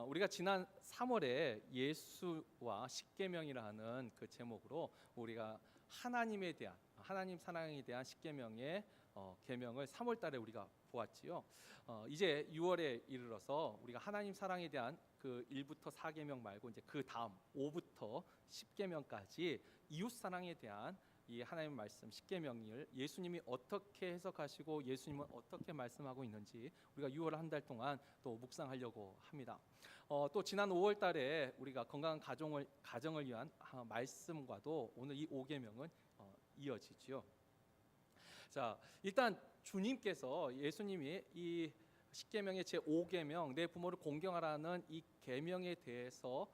우리가 지난 3월에 예수와 십계명이라는 그 제목으로 우리가 하나님 사랑에 대한 십계명의 계명을 3월달에 우리가 보았지요. 이제 6월에 이르러서 우리가 하나님 사랑에 대한 그 1부터 4계명 말고 이제 그 다음 5부터 10계명까지 이웃 사랑에 대한 이 하나님의 말씀 십계명을 예수님이 어떻게 해석하시고 예수님은 어떻게 말씀하고 있는지 우리가 6월 한 달 동안 또 묵상하려고 합니다. 또 지난 5월 달에 우리가 건강한 가정을 위한 말씀과도 오늘 이 5계명은 이어지지요. 자, 일단 주님께서 예수님이 이 십계명의 제 5계명 내 부모를 공경하라는 이 계명에 대해서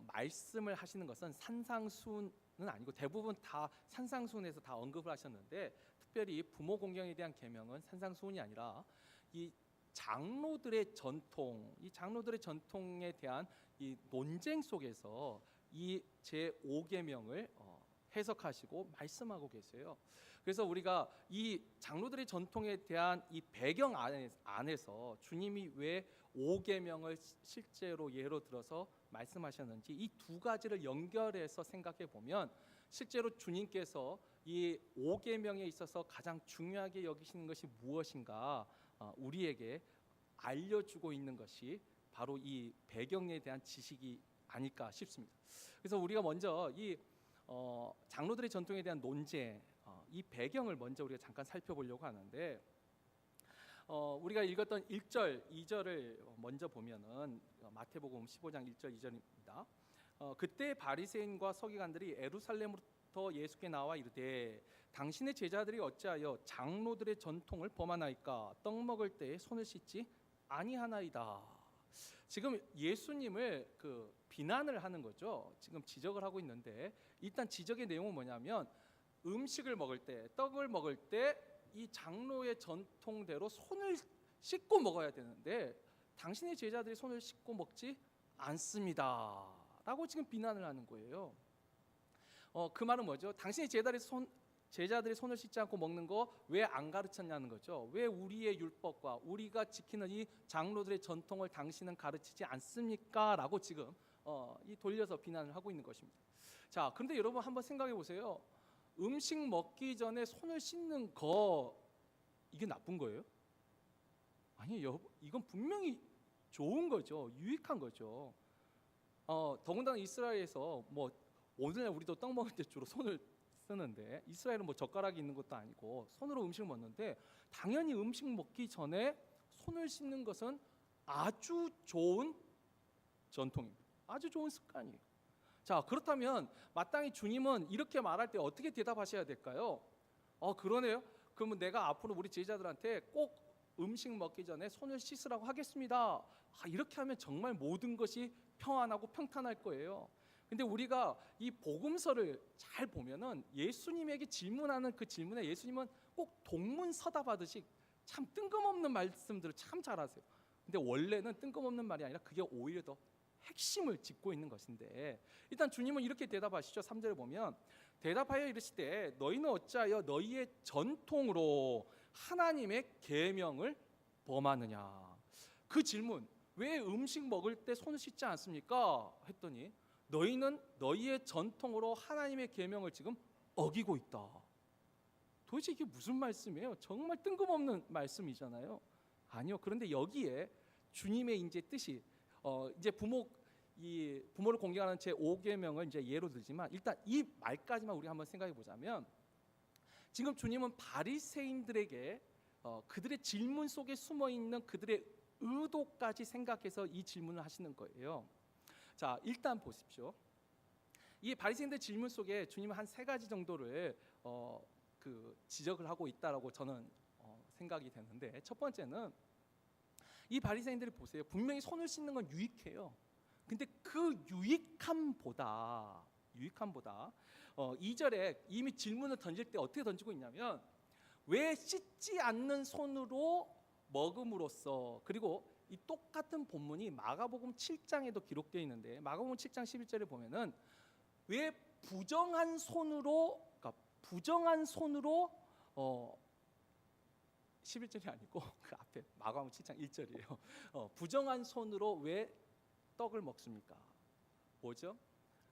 말씀을 하시는 것은 산상수훈은 아니고 대부분 다 산상수훈에서 다 언급을 하셨는데, 특별히 부모 공경에 대한 계명은 산상수훈이 아니라 이 장로들의 전통에 대한 이 논쟁 속에서 이 제 5계명을 해석하시고 말씀하고 계세요. 그래서 우리가 이 장로들의 전통에 대한 이 배경 안에서 주님이 왜 5계명을 실제로 예로 들어서 말씀하셨는지 이 두 가지를 연결해서 생각해 보면 실제로 주님께서 이 5계명에 있어서 가장 중요하게 여기시는 것이 무엇인가 우리에게 알려주고 있는 것이 바로 이 배경에 대한 지식이 아닐까 싶습니다. 그래서 우리가 먼저 이 장로들의 전통에 대한 논쟁, 이 배경을 먼저 우리가 잠깐 살펴보려고 하는데, 우리가 읽었던 1절, 2절을 먼저 보면은 마태복음 15장 1절, 2절입니다. 그때 바리새인과 서기관들이 예루살렘으로부터 예수께 나와 이르되 당신의 제자들이 어찌하여 장로들의 전통을 범하나이까? 떡 먹을 때에 손을 씻지 아니하나이다. 지금 예수님을 비난을 하는 거죠. 지금 지적을 하고 있는데, 일단 지적의 내용은 뭐냐면 음식을 먹을 때, 떡을 먹을 때 이 장로의 전통대로 손을 씻고 먹어야 되는데 당신의 제자들이 손을 씻고 먹지 않습니다 라고 지금 비난을 하는 거예요. 그 말은 뭐죠? 당신의 제자들이 손을 씻지 않고 먹는 거 왜 안 가르쳤냐는 거죠. 왜 우리의 율법과 우리가 지키는 이 장로들의 전통을 당신은 가르치지 않습니까? 라고 지금 이 돌려서 비난을 하고 있는 것입니다. 자, 그런데 여러분 한번 생각해 보세요. 음식 먹기 전에 손을 씻는 거 이게 나쁜 거예요? 아니에요. 이건 분명히 좋은 거죠. 유익한 거죠. 더군다나 이스라엘에서 뭐 오늘날 우리도 떡 먹을 때 주로 손을 쓰는데 이스라엘은 뭐 젓가락이 있는 것도 아니고 손으로 음식을 먹는데 당연히 음식 먹기 전에 손을 씻는 것은 아주 좋은 전통입니다. 아주 좋은 습관이에요. 자, 그렇다면 마땅히 주님은 이렇게 말할 때 어떻게 대답하셔야 될까요? 그러네요. 그러면 내가 앞으로 우리 제자들한테 꼭 음식 먹기 전에 손을 씻으라고 하겠습니다. 이렇게 하면 정말 모든 것이 평안하고 평탄할 거예요. 근데 우리가 이 복음서를 잘 보면은 예수님에게 질문하는 그 질문에 예수님은 꼭 동문서답하듯이 참 뜬금없는 말씀들을 참 잘하세요. 근데 원래는 뜬금없는 말이 아니라 그게 오히려 더 핵심을 짚고 있는 것인데, 일단 주님은 이렇게 대답하시죠. 3절에 보면 대답하여 이르시되 너희는 어찌하여 너희의 전통으로 하나님의 계명을 범하느냐. 그 질문, 왜 음식 먹을 때 손을 씻지 않습니까? 했더니 너희는 너희의 전통으로 하나님의 계명을 지금 어기고 있다. 도대체 이게 무슨 말씀이에요? 정말 뜬금없는 말씀이잖아요. 아니요. 그런데 여기에 주님의 이제 뜻이 이제 부모를 공경하는 제 5계명을 이제 예로 들지만 일단 이 말까지만 우리 한번 생각해 보자면, 지금 주님은 바리새인들에게 그들의 질문 속에 숨어 있는 그들의 의도까지 생각해서 이 질문을 하시는 거예요. 자, 일단 보십시오. 이 바리새인들 질문 속에 주님은 한 3가지 정도를 지적을 하고 있다라고 저는 생각이 되는데, 첫 번째는 이 바리새인들이 보세요. 분명히 손을 씻는 건 유익해요. 근데 그 유익함보다 2절에 이미 질문을 던질 때 어떻게 던지고 있냐면 왜 씻지 않는 손으로 먹음으로써, 그리고 이 똑같은 본문이 마가복음 7장에도 기록되어 있는데 마가복음 7장 11절에 보면은 왜 부정한 손으로 11절이 아니고 그 앞에 마가복음 7장 1절이에요. 부정한 손으로 왜 떡을 먹습니까? 뭐죠?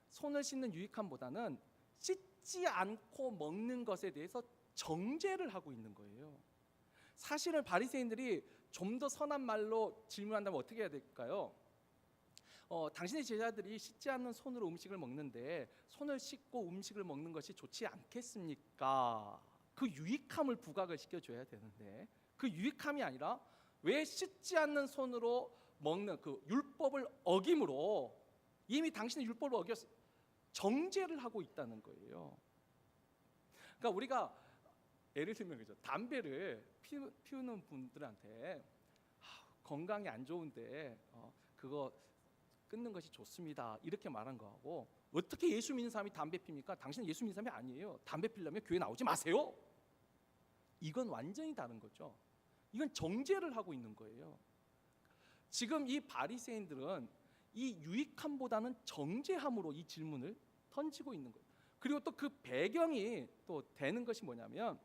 손을 씻는 유익함보다는 씻지 않고 먹는 것에 대해서 정죄를 하고 있는 거예요. 사실은 바리새인들이 좀 더 선한 말로 질문한다면 어떻게 해야 될까요? 당신의 제자들이 씻지 않는 손으로 음식을 먹는데 손을 씻고 음식을 먹는 것이 좋지 않겠습니까? 그 유익함을 부각을 시켜줘야 되는데 그 유익함이 아니라 왜 씻지 않는 손으로 먹는 그 율법을 어김으로 이미 당신의 율법을 어겼 정죄를 하고 있다는 거예요. 그러니까 우리가 예를 들면 그죠, 담배를 피우는 분들한테 건강에 안 좋은데 그거 끊는 것이 좋습니다 이렇게 말한 거하고, 어떻게 예수 믿는 사람이 담배 핍니까? 당신은 예수 믿는 사람이 아니에요. 담배 피려면 교회 나오지 마세요. 이건 완전히 다른 거죠. 이건 정죄를 하고 있는 거예요. 지금 이 바리새인들은 이 유익함보다는 정죄함으로 이 질문을 던지고 있는 거예요. 그리고 또 그 배경이 또 되는 것이 뭐냐면,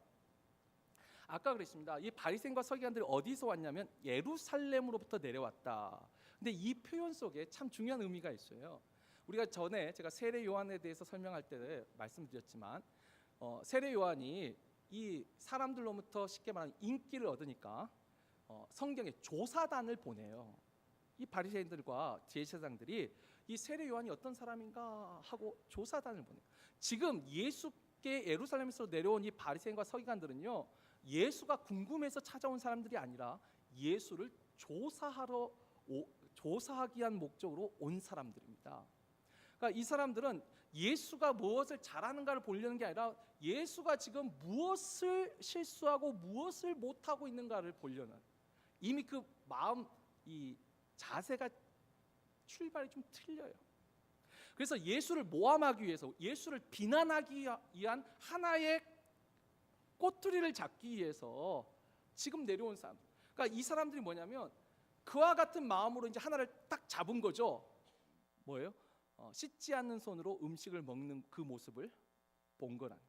아까 그랬습니다. 이 바리새인과 서기관들이 어디서 왔냐면 예루살렘으로부터 내려왔다. 근데 이 표현 속에 참 중요한 의미가 있어요. 우리가 전에 제가 세례 요한에 대해서 설명할 때 말씀드렸지만 세례 요한이 이 사람들로부터 쉽게 말하면 인기를 얻으니까 성경에 조사단을 보내요. 이 바리새인들과 제사장들이 이 세례 요한이 어떤 사람인가 하고 조사단을 보내요. 지금 예수께 예루살렘에서 내려온 이 바리새인과 서기관들은요, 예수가 궁금해서 찾아온 사람들이 아니라 예수를 조사하기 위한 목적으로 온 사람들입니다. 그러니까 이 사람들은 예수가 무엇을 잘하는가를 보려는 게 아니라 예수가 지금 무엇을 실수하고 무엇을 못하고 있는가를 보려는, 이미 그 마음, 이 자세가 출발이 좀 틀려요. 그래서 예수를 모함하기 위해서, 예수를 비난하기 위한 하나의 꼬투리를 잡기 위해서 지금 내려온 사람. 그러니까 이 사람들이 뭐냐면 그와 같은 마음으로 이제 하나를 딱 잡은 거죠. 뭐예요? 씻지 않는 손으로 음식을 먹는 그 모습을 본 거란.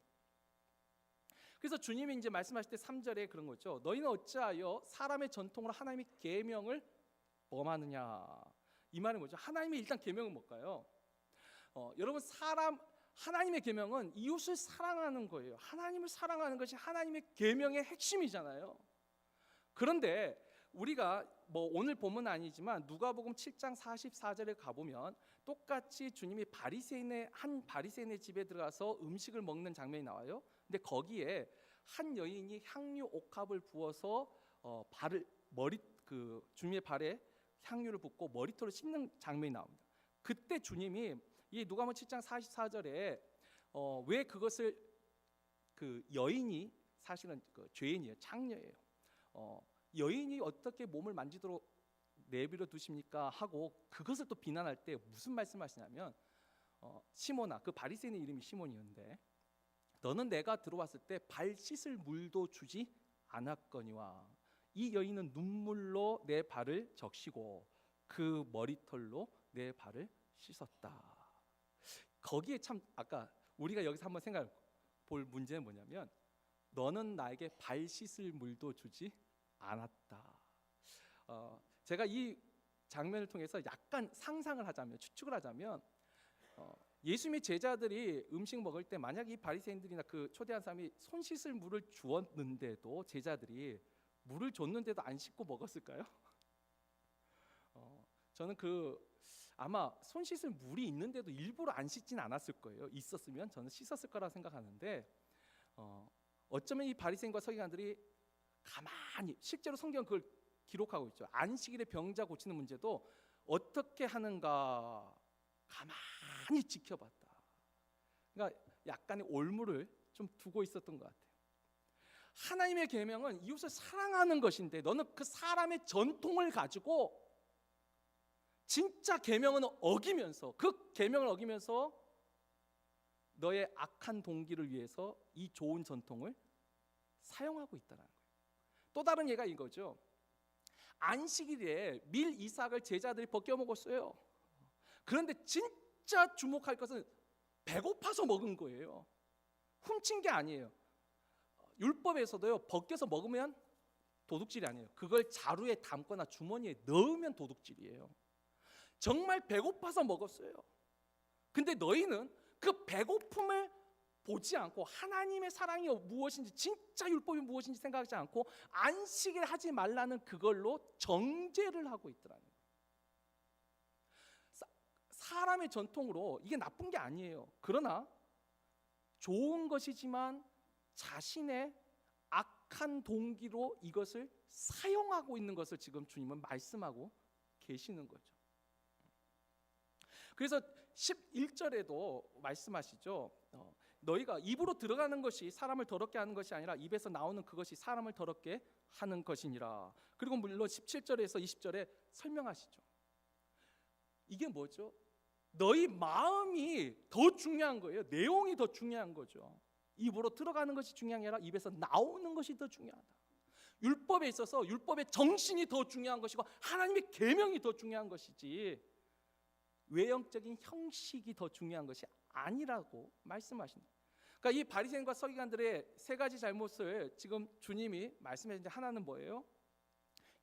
그래서 주님이 이제 말씀하실 때 3절에 그런 거죠. 너희는 어찌하여 사람의 전통으로 하나님의 계명을 범하느냐. 이 말은 뭐죠? 하나님의 일단 계명은 뭘까요? 여러분, 하나님의 계명은 이웃을 사랑하는 거예요. 하나님을 사랑하는 것이 하나님의 계명의 핵심이잖아요. 그런데 우리가 오늘 본문은 아니지만 누가복음 7장 44절에 가보면 똑같이 주님이 한 바리새인의 집에 들어가서 음식을 먹는 장면이 나와요. 근데 거기에 한 여인이 향유 옥합을 부어서 주님의 발에 향유를 붓고 머리털을 씻는 장면이 나옵니다. 그때 주님이 이 누가복음 7장 44절에 왜 그것을, 그 여인이 사실은 그 죄인이에요. 창녀예요. 여인이 어떻게 몸을 만지도록 내버려 두십니까 하고 그것을 또 비난할 때 무슨 말씀하시냐면, 시몬아, 그 바리새인의 이름이 시몬이었는데, 너는 내가 들어왔을 때 발 씻을 물도 주지 않았거니와 이 여인은 눈물로 내 발을 적시고 그 머리털로 내 발을 씻었다. 거기에 참 아까 우리가 여기서 한번 생각해 볼 문제는 뭐냐면, 너는 나에게 발 씻을 물도 주지 않았다. 제가 이 장면을 통해서 약간 상상을 하자면, 추측을 하자면, 예수님의 제자들이 음식 먹을 때 만약 이 바리새인들이나 그 초대한 사람이 손 씻을 물을 주었는데도, 제자들이 물을 줬는데도 안 씻고 먹었을까요? 저는 아마 손 씻을 물이 있는데도 일부러 안 씻진 않았을 거예요. 있었으면 저는 씻었을 거라 생각하는데, 어쩌면 이 바리새인과 서기관들이 가만히, 실제로 성경은 그걸 기록하고 있죠. 안식일에 병자 고치는 문제도 어떻게 하는가 가만히 지켜봤다. 그러니까 약간의 올무를 좀 두고 있었던 것 같아요. 하나님의 계명은 이웃을 사랑하는 것인데, 너는 그 사람의 전통을 가지고 진짜 계명은 어기면서, 그 계명을 어기면서 너의 악한 동기를 위해서 이 좋은 전통을 사용하고 있다는 거예요. 또 다른 예가 이거죠. 안식일에 밀 이삭을 제자들이 벗겨 먹었어요. 그런데 진짜 주목할 것은 배고파서 먹은 거예요. 훔친 게 아니에요. 율법에서도요, 벗겨서 먹으면 도둑질이 아니에요. 그걸 자루에 담거나 주머니에 넣으면 도둑질이에요. 정말 배고파서 먹었어요. 근데 너희는 그 배고픔을 보지 않고 하나님의 사랑이 무엇인지, 진짜 율법이 무엇인지 생각하지 않고 안식일 하지 말라는 그걸로 정죄를 하고 있더라는 거예요. 사람의 전통으로 이게 나쁜 게 아니에요. 그러나 좋은 것이지만 자신의 악한 동기로 이것을 사용하고 있는 것을 지금 주님은 말씀하고 계시는 거죠. 그래서 11절에도 말씀하시죠. 너희가 입으로 들어가는 것이 사람을 더럽게 하는 것이 아니라 입에서 나오는 그것이 사람을 더럽게 하는 것이니라. 그리고 물론 17절에서 20절에 설명하시죠. 이게 뭐죠? 너희 마음이 더 중요한 거예요. 내용이 더 중요한 거죠. 입으로 들어가는 것이 중요한 게 아니라 입에서 나오는 것이 더 중요하다. 율법에 있어서 율법의 정신이 더 중요한 것이고 하나님의 계명이 더 중요한 것이지 외형적인 형식이 더 중요한 것이 아니라고 말씀하신다. 그러니까 이 바리새인과 서기관들의 세 가지 잘못을 지금 주님이 말씀해 주신 하나는 뭐예요?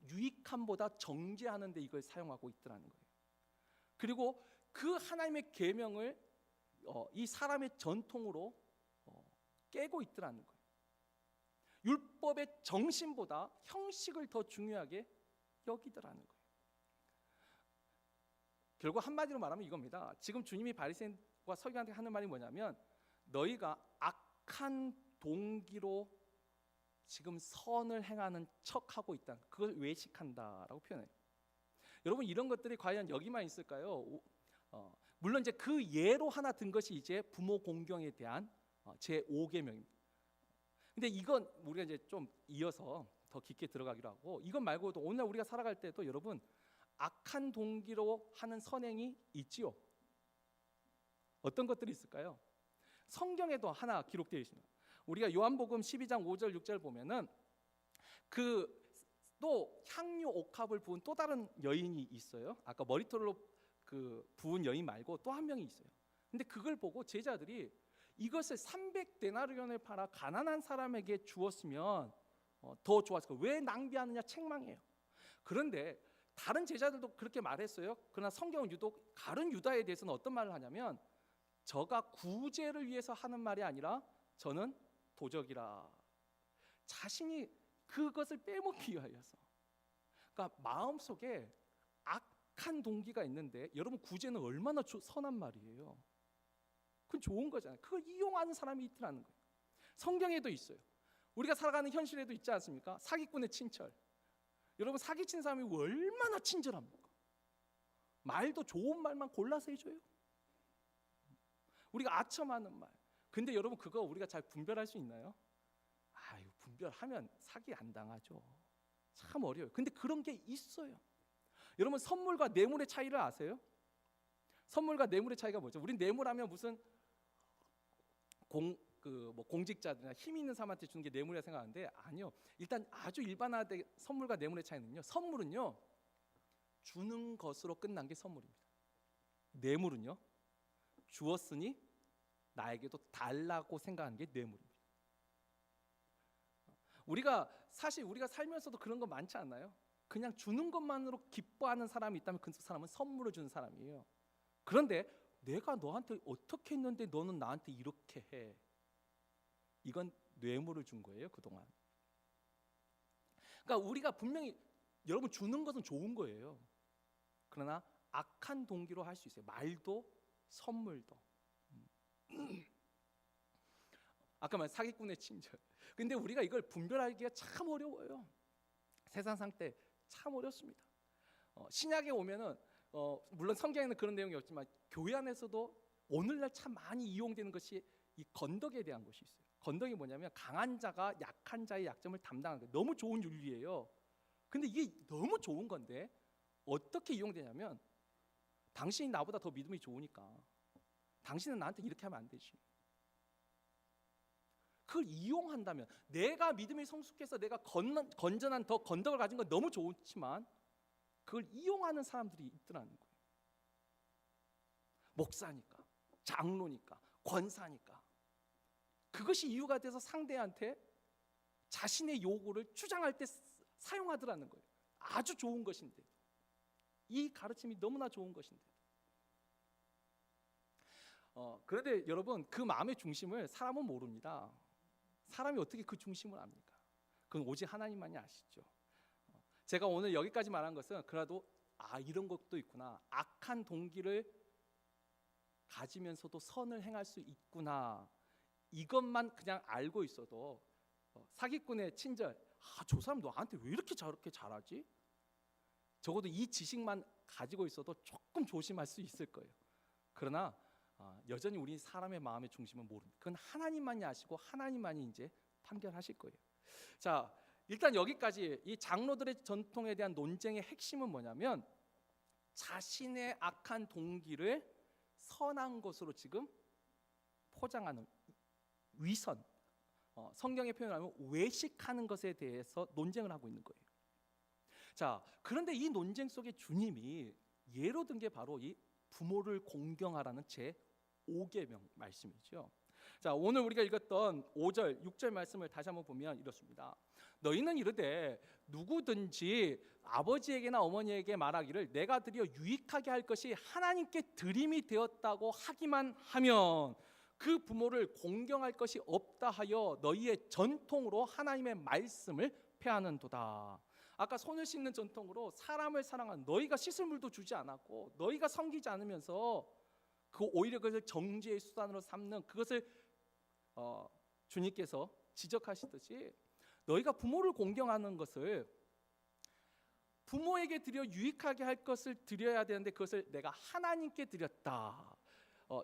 유익함보다 정죄하는 데 이걸 사용하고 있더라는 거예요. 그리고 그 하나님의 계명을 이 사람의 전통으로 깨고 있더라는 거예요. 율법의 정신보다 형식을 더 중요하게 여기더라는 거예요. 결국 한마디로 말하면 이겁니다. 지금 주님이 바리새인과 서기관한테 하는 말이 뭐냐면 너희가 악한 동기로 지금 선을 행하는 척하고 있다. 그걸 외식한다라고 표현해요. 여러분 이런 것들이 과연 여기만 있을까요? 물론 이제 그 예로 하나 든 것이 이제 부모 공경에 대한 제5계명입니다. 근데 이건 우리가 이제 좀 이어서 더 깊게 들어가기로 하고 이것 말고도 오늘 우리가 살아갈 때도 여러분 악한 동기로 하는 선행이 있지요. 어떤 것들이 있을까요? 성경에도 하나 기록되어 있습니다. 우리가 요한복음 12장 5절 6절 보면은 그 또 향유 옥합을 부은 또 다른 여인이 있어요. 아까 머리털로 그 부은 여인 말고 또 한 명이 있어요. 근데 그걸 보고 제자들이 이것을 300데나리온을 팔아 가난한 사람에게 주었으면 더 좋았을 거예요. 왜 낭비하느냐 책망해요. 그런데 다른 제자들도 그렇게 말했어요. 그러나 성경은 유독 다른 유다에 대해서는 어떤 말을 하냐면 저가 구제를 위해서 하는 말이 아니라 저는 도적이라. 자신이 그것을 빼먹기 위하여서. 그러니까 마음속에 악한 동기가 있는데 여러분 구제는 얼마나 선한 말이에요. 그건 좋은 거잖아요. 그걸 이용하는 사람이 있더라는 거예요. 성경에도 있어요. 우리가 살아가는 현실에도 있지 않습니까? 사기꾼의 친철. 여러분 사기친 사람이 얼마나 친절합니까? 말도 좋은 말만 골라서 해줘요. 우리가 아첨하는 말. 근데 여러분 그거 우리가 잘 분별할 수 있나요? 아유 분별하면 사기 안 당하죠. 참 어려워요. 근데 그런 게 있어요. 여러분 선물과 뇌물의 차이를 아세요? 선물과 뇌물의 차이가 뭐죠? 우린 뇌물하면 무슨 공직자들이나 힘 있는 사람한테 주는 게 뇌물이라 생각하는데 아니요. 일단 아주 일반화된 선물과 뇌물의 차이는요. 선물은요 주는 것으로 끝난 게 선물입니다. 뇌물은요 주었으니 나에게도 달라고 생각하는 게 뇌물입니다. 우리가 살면서도 그런 거 많지 않나요? 그냥 주는 것만으로 기뻐하는 사람이 있다면 그 사람은 선물을 주는 사람이에요. 그런데 내가 너한테 어떻게 했는데 너는 나한테 이렇게 해. 이건 뇌물을 준 거예요, 그동안. 그러니까 우리가 분명히 여러분 주는 것은 좋은 거예요. 그러나 악한 동기로 할 수 있어요. 말도 선물도. 아까 말한 사기꾼의 친절. 근데 우리가 이걸 분별하기가 참 어려워요. 세상 상태 참 어렵습니다. 신약에 오면은 물론 성경에는 그런 내용이 없지만 교회 안에서도 오늘날 참 많이 이용되는 것이 이 건덕에 대한 것이 있어요. 건덕이 뭐냐면 강한 자가 약한 자의 약점을 담당하는 거예요. 너무 좋은 윤리예요. 근데 이게 너무 좋은 건데 어떻게 이용되냐면 당신이 나보다 더 믿음이 좋으니까 당신은 나한테 이렇게 하면 안 되지. 그걸 이용한다면 내가 믿음이 성숙해서 내가 건전한 더 건덕을 가진 건 너무 좋지만 그걸 이용하는 사람들이 있더라는 거예요. 목사니까, 장로니까, 권사니까. 그것이 이유가 돼서 상대한테 자신의 요구를 주장할 때 사용하더라는 거예요. 아주 좋은 것인데. 이 가르침이 너무나 좋은 것인데. 그런데 여러분, 그 마음의 중심을 사람은 모릅니다. 사람이 어떻게 그 중심을 압니까? 그건 오직 하나님만이 아시죠. 제가 오늘 여기까지 말한 것은 그래도 이런 것도 있구나, 악한 동기를 가지면서도 선을 행할 수 있구나, 이것만 그냥 알고 있어도 사기꾼의 친절, 저 사람 너한테 왜 이렇게 저렇게 잘하지? 적어도 이 지식만 가지고 있어도 조금 조심할 수 있을 거예요. 그러나 여전히 우리 사람의 마음의 중심은 모릅니다. 그건 하나님만이 아시고 하나님만이 이제 판결하실 거예요. 자, 일단 여기까지 이 장로들의 전통에 대한 논쟁의 핵심은 뭐냐면, 자신의 악한 동기를 선한 것으로 지금 포장하는 위선, 성경의 표현을 하면 외식하는 것에 대해서 논쟁을 하고 있는 거예요. 자, 그런데 이 논쟁 속에 주님이 예로 든 게 바로 이 부모를 공경하라는 제 5계명 말씀이죠. 자, 오늘 우리가 읽었던 5절, 6절 말씀을 다시 한번 보면 이렇습니다. 너희는 이르되 누구든지 아버지에게나 어머니에게 말하기를 내가 드려 유익하게 할 것이 하나님께 드림이 되었다고 하기만 하면 그 부모를 공경할 것이 없다 하여 너희의 전통으로 하나님의 말씀을 폐하는도다. 아까 손을 씻는 전통으로 사람을 사랑하는, 너희가 씻을 물도 주지 않았고 너희가 섬기지 않으면서 오히려 그것을 정죄의 수단으로 삼는 그것을 주님께서 지적하시듯이, 너희가 부모를 공경하는 것을, 부모에게 드려 유익하게 할 것을 드려야 되는데 그것을 내가 하나님께 드렸다.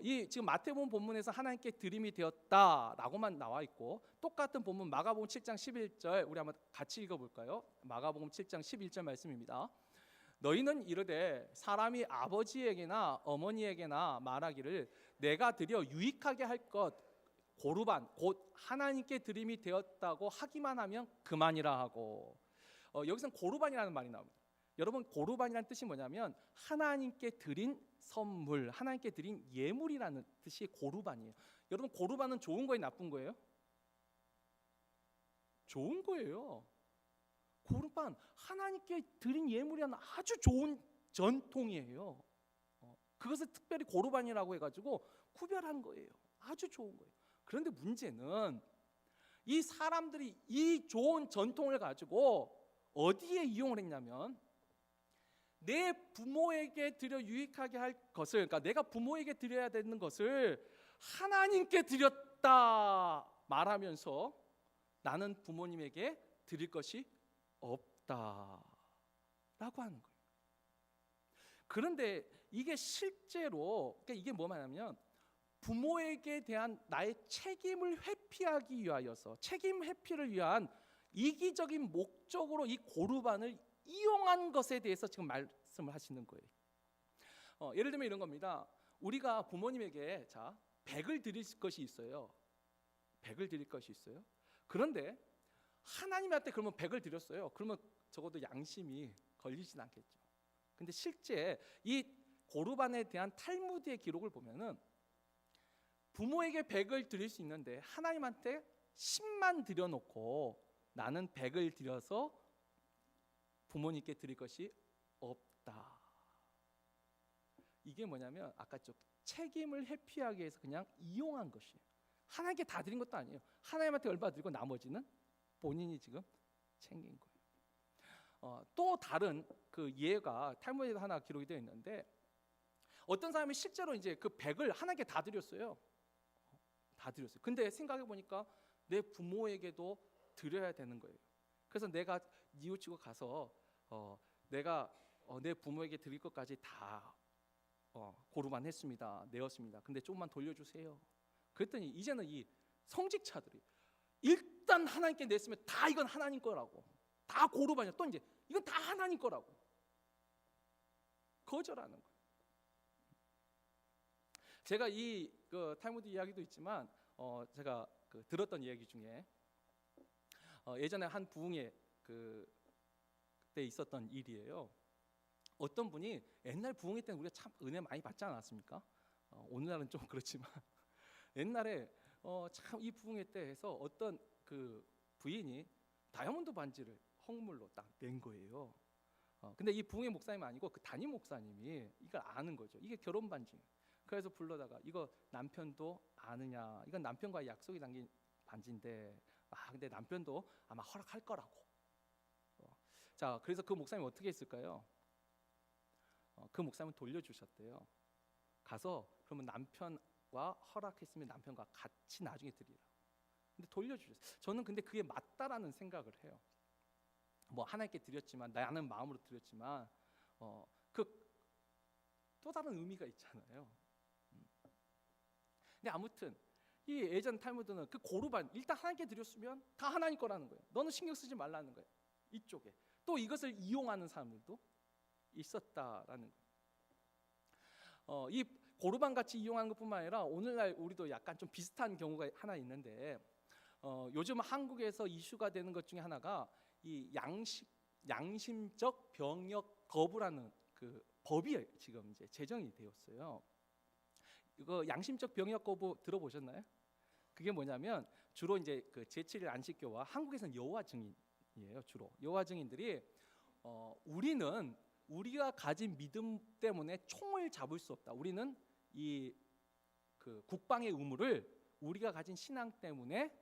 이 지금 마태복음 본문에서 하나님께 드림이 되었다라고만 나와 있고, 똑같은 본문 마가복음 7장 11절 우리 한번 같이 읽어볼까요? 마가복음 7장 11절 말씀입니다. 너희는 이르되 사람이 아버지에게나 어머니에게나 말하기를 내가 드려 유익하게 할 것 고르반 곧 하나님께 드림이 되었다고 하기만 하면 그만이라 하고, 여기서는 고르반이라는 말이 나옵니다. 여러분, 고르반이라는 뜻이 뭐냐면 하나님께 드린 선물, 하나님께 드린 예물이라는 뜻이 고르반이에요. 여러분, 고르반은 좋은 거예요, 나쁜 거예요? 좋은 거예요. 고르반, 하나님께 드린 예물이라는 아주 좋은 전통이에요. 그것을 특별히 고르반이라고 해가지고 구별한 거예요. 아주 좋은 거예요. 그런데 문제는 이 사람들이 이 좋은 전통을 가지고 어디에 이용을 했냐면, 내 부모에게 드려 유익하게 할 것을, 그러니까 내가 부모에게 드려야 되는 것을 하나님께 드렸다 말하면서 나는 부모님에게 드릴 것이 없다라고 하는 거예요. 그런데 이게 실제로, 그러니까 이게 뭐 말하냐면 부모에게 대한 나의 책임을 회피하기 위하여서, 책임 회피를 위한 이기적인 목적으로 이 고르반을 이용한 것에 대해서 지금 말씀을 하시는 거예요. 예를 들면 이런 겁니다. 우리가 부모님에게 100을 드릴 것이 있어요. 100을 드릴 것이 있어요. 그런데 하나님한테 그러면 100을 드렸어요. 그러면 적어도 양심이 걸리진 않겠죠. 근데 실제 이 고르반에 대한 탈무드의 기록을 보면은 부모에게 100을 드릴 수 있는데 하나님한테 10만 드려놓고 나는 100을 드려서 부모님께 드릴 것이 없다. 이게 뭐냐면 아까 책임을 회피하기 위해서 그냥 이용한 것이에요. 하나님께 다 드린 것도 아니에요. 하나님한테 얼마 드리고 나머지는 본인이 지금 챙긴 거예요. 또 다른 그 예가 탈무드에 하나 기록이 되어 있는데, 어떤 사람이 실제로 이제 그 100을 하나님께 다 드렸어요. 다 드렸어요. 근데 생각해 보니까 내 부모에게도 드려야 되는 거예요. 그래서 내가 뉘우치고 가서 내가 내 부모에게 드릴 것까지 다 고르반 했습니다. 내었습니다. 근데 조금만 돌려주세요. 그랬더니 이제는 이 성직자들이 일단 하나님께 냈으면 다 이건 하나님 거라고, 다 고르반이야. 또 이제 이건 다 하나님 거라고 거절하는 거예요. 제가 이 탈무드 이야기도 있지만 제가 들었던 이야기 중에 예전에 한 부흥회 그때 있었던 일이에요. 어떤 분이 옛날 부흥회 때는 우리가 참 은혜 많이 받지 않았습니까? 오늘날은 좀 그렇지만 옛날에 참 이 부흥회 때 해서 어떤 그 부인이 다이아몬드 반지를 헌물로 딱 낸 거예요. 근데 이 부흥회 목사님 아니고 그 담임 목사님이 이걸 아는 거죠. 이게 결혼 반지. 그래서 불러다가 이거 남편도 아느냐? 이건 남편과의 약속이 담긴 반지인데, 근데 남편도 아마 허락할 거라고. 자, 그래서 그 목사님 어떻게 했을까요? 그 목사님은 돌려주셨대요. 가서 그러면 남편과 허락했으면 남편과 같이 나중에 드리라. 근데 돌려주셨어요. 저는 근데 그게 맞다라는 생각을 해요. 뭐 하나님께 드렸지만, 나는 마음으로 드렸지만, 그 또 다른 의미가 있잖아요. 근데 아무튼 이 예전 탈무드는 그 고르반 일단 하나님께 드렸으면 다 하나님 거라는 거예요. 너는 신경 쓰지 말라는 거예요. 이쪽에 또 이것을 이용하는 사람들도 있었다라는 거예요. 이 고르반 같이 이용하는 것뿐만 아니라 오늘날 우리도 약간 좀 비슷한 경우가 하나 있는데, 요즘 한국에서 이슈가 되는 것 중에 하나가 이 양심적 병역 거부라는 그 법이 지금 이제 제정이 되었어요. 이거 양심적 병역 거부 들어보셨나요? 그게 뭐냐면 주로 이제 그 제7일 안식교와 한국에서는 여호와 증인이에요. 주로 여호와 증인들이 우리는 우리가 가진 믿음 때문에 총을 잡을 수 없다. 우리는 이 그 국방의 의무를 우리가 가진 신앙 때문에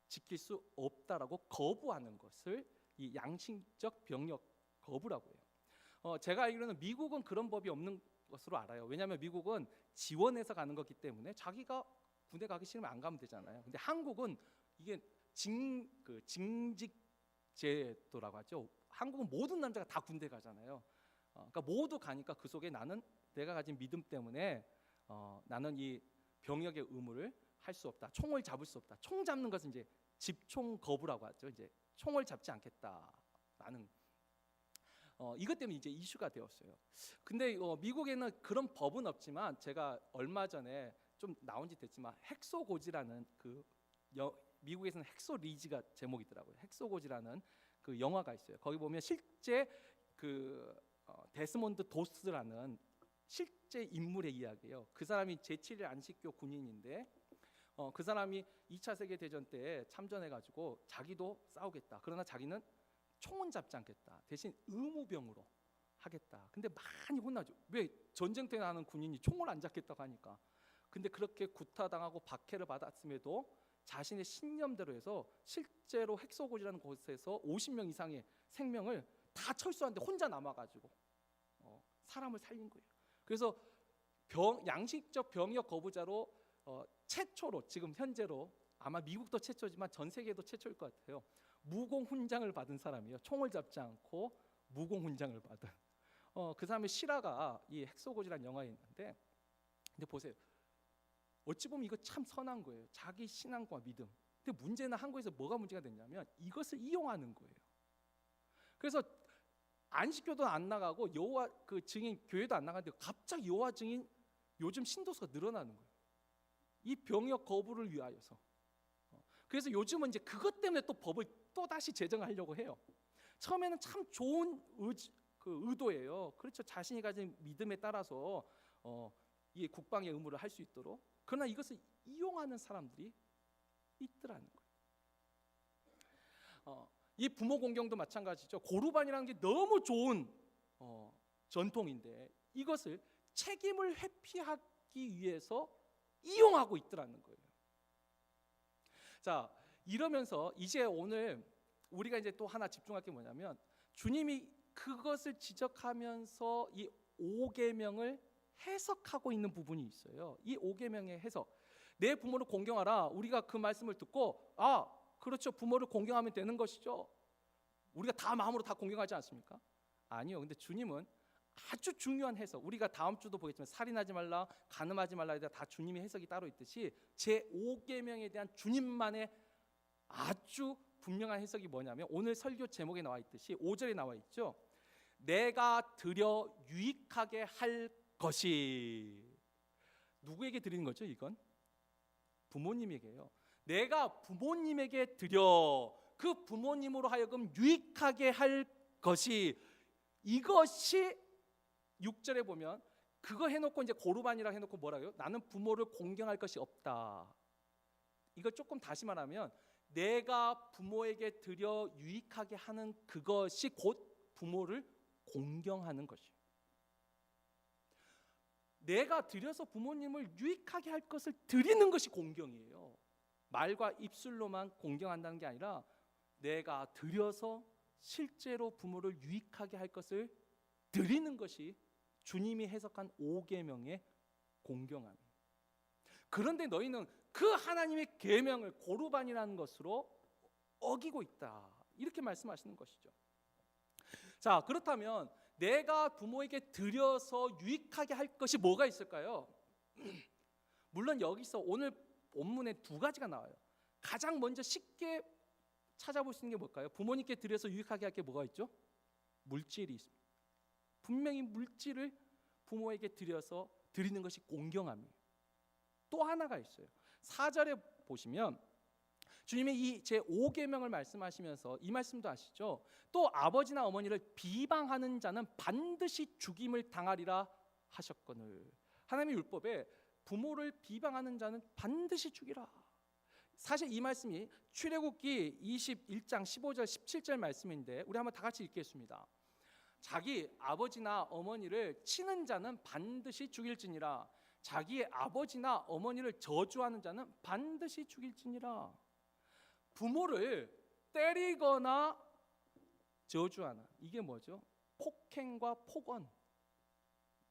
지킬 수 없다라고 거부하는 것을 이 양심적 병역 거부라고 해요. 제가 알기로는 미국은 그런 법이 없는 것으로 알아요. 왜냐하면 미국은 지원해서 가는 거기 때문에 자기가 군대 가기 싫으면 안 가면 되잖아요. 근데 한국은 이게 징직 제도라고 하죠. 한국은 모든 남자가 다 군대 가잖아요. 그러니까 모두 가니까 그 속에 나는 내가 가진 믿음 때문에 나는 이 병역의 의무를 할 수 없다. 총을 잡을 수 없다. 총 잡는 것은 이제 집총 거부라고 하죠. 이제 총을 잡지 않겠다라는 이것 때문에 이제 이슈가 되었어요. 근데 미국에는 그런 법은 없지만 제가 얼마 전에 좀 나온 지 됐지만 핵소고지라는 미국에서는 핵소리지가 제목이더라고요. 핵소고지라는 그 영화가 있어요. 거기 보면 실제 데스몬드 도스라는 실제 인물의 이야기예요. 그 사람이 제7일 안식교 군인인데 그 사람이 2차 세계 대전 때 참전해가지고 자기도 싸우겠다. 그러나 자기는 총은 잡지 않겠다. 대신 의무병으로 하겠다. 근데 많이 혼나죠. 왜 전쟁터에 나가는 군인이 총을 안 잡겠다고 하니까. 근데 그렇게 구타당하고 박해를 받았음에도 자신의 신념대로 해서 실제로 핵소고지라는 곳에서 50명 이상의 생명을 다 철수하는데 혼자 남아가지고 사람을 살린 거예요. 그래서 양식적 병역 거부자로 최초로 지금 현재로 아마 미국도 최초지만 전 세계도 최초일 것 같아요. 무공 훈장을 받은 사람이에요. 총을 잡지 않고 무공 훈장을 받은 그 사람의 실화가 이 핵소고지라는 영화에 있는데, 근데 보세요. 어찌 보면 이거 참 선한 거예요. 자기 신앙과 믿음. 근데 문제는 한국에서 뭐가 문제가 됐냐면 이것을 이용하는 거예요. 그래서 안식교도 안 나가고 여호와 그 증인 교회도 안 나가는데 갑자기 여호와 증인 요즘 신도수가 늘어나는 거예요. 이 병역 거부를 위하여서. 그래서 요즘은 이제 그것 때문에 또 법을 또 다시 제정하려고 해요. 처음에는 참 좋은 의도예요. 그렇죠. 자신이 가진 믿음에 따라서 이 국방의 의무를 할 수 있도록. 그러나 이것을 이용하는 사람들이 있더라는 거예요. 이 부모 공경도 마찬가지죠. 고르반이라는 게 너무 좋은 전통인데 이것을 책임을 회피하기 위해서 이용하고 있더라는 거예요. 자, 이러면서 이제 오늘 우리가 이제 또 하나 집중할 게 뭐냐면 주님이 그것을 지적하면서 이 5계명을 해석하고 있는 부분이 있어요. 이 5계명의 해석. 내 부모를 공경하라. 우리가 그 말씀을 듣고 그렇죠. 부모를 공경하면 되는 것이죠. 우리가 다 마음으로 다 공경하지 않습니까? 아니요. 근데 주님은 아주 중요한 해석. 우리가 다음 주도 보겠지만 살인하지 말라, 간음하지 말라에 대한 다 주님의 해석이 따로 있듯이 제 5계명에 대한 주님만의 아주 분명한 해석이 뭐냐면 오늘 설교 제목에 나와 있듯이 5절에 나와 있죠. 내가 드려 유익하게 할 것이. 누구에게 드리는 거죠? 이건 부모님에게요. 내가 부모님에게 드려 그 부모님으로 하여금 유익하게 할 것이. 이것이 6절에 보면 그거 해놓고 이제 고르반이라 해놓고 뭐라고요? 나는 부모를 공경할 것이 없다. 이거 조금 다시 말하면 내가 부모에게 드려 유익하게 하는 그것이 곧 부모를 공경하는 것이에요. 내가 드려서 부모님을 유익하게 할 것을 드리는 것이 공경이에요. 말과 입술로만 공경한다는 게 아니라 내가 드려서 실제로 부모를 유익하게 할 것을 드리는 것이 주님이 해석한 5계명의 공경함이에요. 그런데 너희는 그 하나님의 계명을 고르반이라는 것으로 어기고 있다. 이렇게 말씀하시는 것이죠. 자, 그렇다면 내가 부모에게 드려서 유익하게 할 것이 뭐가 있을까요? 물론 여기서 오늘 본문에 두 가지가 나와요. 가장 먼저 쉽게 찾아볼 수 있는 게 뭘까요? 부모님께 드려서 유익하게 할 게 뭐가 있죠? 물질이 있습니다. 분명히 물질을 부모에게 드려서 드리는 것이 공경함이에요. 또 하나가 있어요. 4절에 보시면 주님이 이 제5계명을 말씀하시면서 이 말씀도 하시죠. 또 아버지나 어머니를 비방하는 자는 반드시 죽임을 당하리라 하셨거늘. 하나님의 율법에 부모를 비방하는 자는 반드시 죽이라. 사실 이 말씀이 출애굽기 21장 15절 17절 말씀인데 우리 한번 다 같이 읽겠습니다. 자기 아버지나 어머니를 치는 자는 반드시 죽일지니라. 자기의 아버지나 어머니를 저주하는 자는 반드시 죽일지니라. 부모를 때리거나 저주하나, 이게 뭐죠? 폭행과 폭언.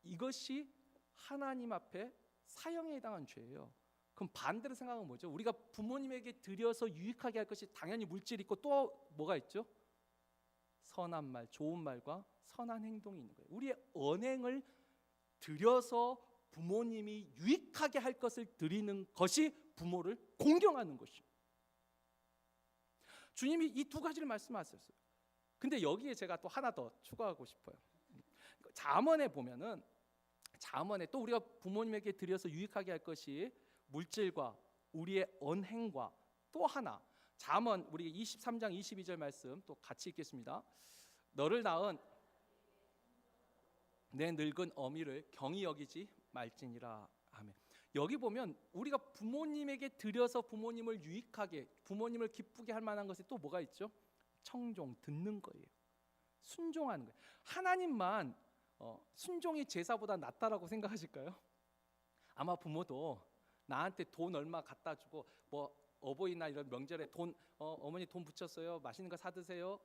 이것이 하나님 앞에 사형에 해당한 죄예요. 그럼 반대로 생각하면 뭐죠? 우리가 부모님에게 드려서 유익하게 할 것이 당연히 물질이 있고 또 뭐가 있죠? 선한 말, 좋은 말과 선한 행동이 있는 거예요. 우리의 언행을 드려서 부모님이 유익하게 할 것을 드리는 것이 부모를 공경하는 것이죠. 주님이 이 두 가지를 말씀하셨어요. 근데 여기에 제가 또 하나 더 추가하고 싶어요. 잠언에 보면은, 잠언에 또 우리가 부모님에게 드려서 유익하게 할 것이 물질과 우리의 언행과 또 하나, 잠언 우리 23장 22절 말씀 또 같이 읽겠습니다. 너를 낳은 내 늙은 어미를 경히 여기지 말지니라. 아멘. 여기 보면 우리가 부모님에게 드려서 부모님을 유익하게, 부모님을 기쁘게 할 만한 것이 또 뭐가 있죠? 청종, 듣는 거예요. 순종하는 거예요. 하나님만 순종이 제사보다 낫다라고 생각하실까요? 아마 부모도 나한테 돈 얼마 갖다 주고 뭐 어버이날 이런 명절에 돈 어머니 돈 붙였어요. 맛있는 거 사 드세요.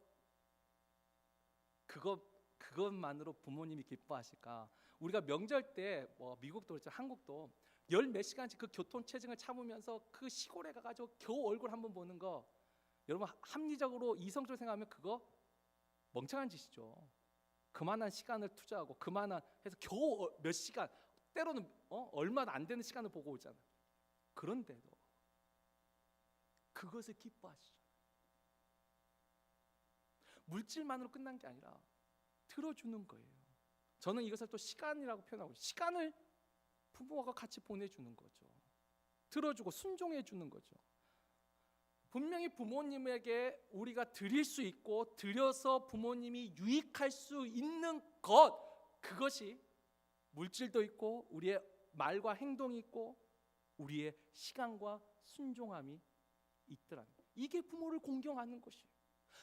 그것만으로 부모님이 기뻐하실까? 우리가 명절 때 뭐 미국도 그렇죠, 한국도 열 몇 시간씩 그 교통 체증을 참으면서 그 시골에 가가지고 겨우 얼굴 한번 보는 거, 여러분 합리적으로 이성적으로 생각하면 그거 멍청한 짓이죠. 그만한 시간을 투자하고 그만한 해서 겨우 몇 시간, 때로는 얼마 안 되는 시간을 보고 오잖아요. 그런데도 그것을 기뻐하시죠. 물질만으로 끝난 게 아니라 들어주는 거예요. 저는 이것을 또 시간이라고 표현하고, 시간을 부모가 같이 보내주는 거죠. 들어주고 순종해 주는 거죠. 분명히 부모님에게 우리가 드릴 수 있고 드려서 부모님이 유익할 수 있는 것, 그것이 물질도 있고 우리의 말과 행동이 있고 우리의 시간과 순종함이 있더라는 거예요. 이게 부모를 공경하는 것이에요.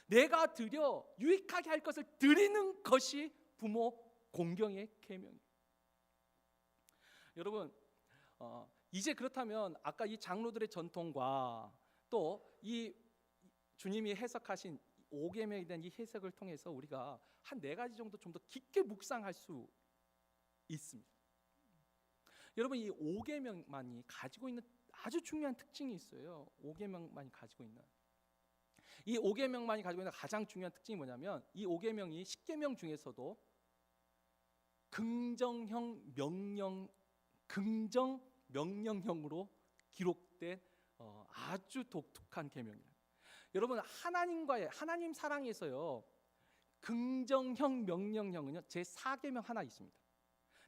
내가 드려 유익하게 할 것을 드리는 것이 부모 공경의 계명이에요. 여러분, 이제 그렇다면 아까 이 장로들의 전통과 또 이 주님이 해석하신 5계명에 대한 이 해석을 통해서 우리가 한 4가지 정도 좀 더 깊게 묵상할 수 있습니다. 여러분, 이 5계명만이 가지고 있는 아주 중요한 특징이 있어요. 5계명만이 가지고 있는, 이 5계명만이 가지고 있는 가장 중요한 특징이 뭐냐면, 이 5계명이 10계명 중에서도 긍정 명령형으로 기록된 아주 독특한 계명이에요. 여러분, 하나님 사랑에서요, 긍정형 명령형은요 제 4계명 하나 있습니다.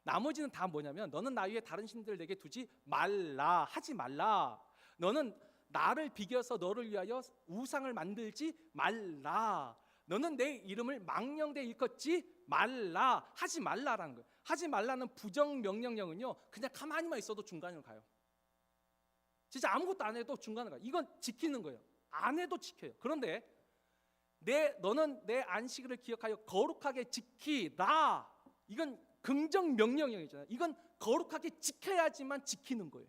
나머지는 다 뭐냐면, 너는 나 위에 다른 신들을 내게 두지 말라, 하지 말라. 너는 나를 비겨서 너를 위하여 우상을 만들지 말라. 너는 내 이름을 망령되이 일컫지 말라, 하지 말라라는 거예요. 하지 말라는 부정 명령령은요 그냥 가만히만 있어도 중간으로 가요. 진짜 아무것도 안 해도 중간으로 가요. 이건 지키는 거예요. 안 해도 지켜요. 그런데 너는 내 안식일을 기억하여 거룩하게 지키라. 이건 긍정 명령형이잖아요. 이건 거룩하게 지켜야지만 지키는 거예요.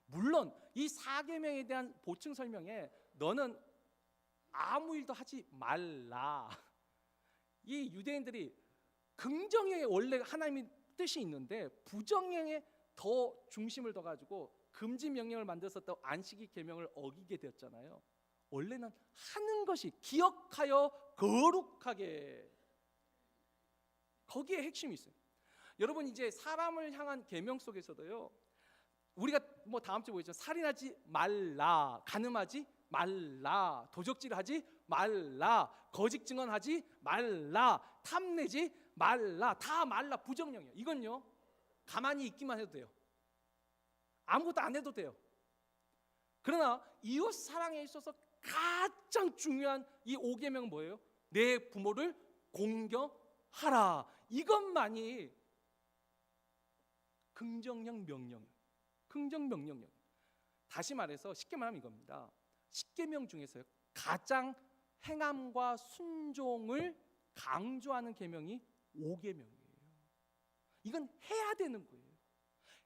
물론 이 4계명에 대한 보충 설명에 너는 아무 일도 하지 말라. 이 유대인들이 긍정형에 원래 하나님의 뜻이 있는데 부정형에 더 중심을 둬 가지고 금지 명령을 만들었었던 안식일 계명을 어기게 되었잖아요. 원래는 하는 것이 기억하여 거룩하게, 거기에 핵심이 있어요. 여러분 이제 사람을 향한 계명 속에서도요, 우리가 뭐 다음 주에 보겠죠. 살인하지 말라, 간음하지 말라, 도적질하지 말라, 거짓 증언하지 말라, 탐내지 말라, 다 말라. 부정령이에요. 이건요 가만히 있기만 해도 돼요. 아무것도 안 해도 돼요. 그러나 이웃 사랑에 있어서 가장 중요한 이 5계명은 뭐예요? 내 부모를 공경하라. 이것만이 긍정형 명령이에요. 긍정 명령력. 다시 말해서 쉽게 말하면 이겁니다. 10계명 중에서 가장 행함과 순종을 강조하는 계명이 5계명이에요. 이건 해야 되는 거예요.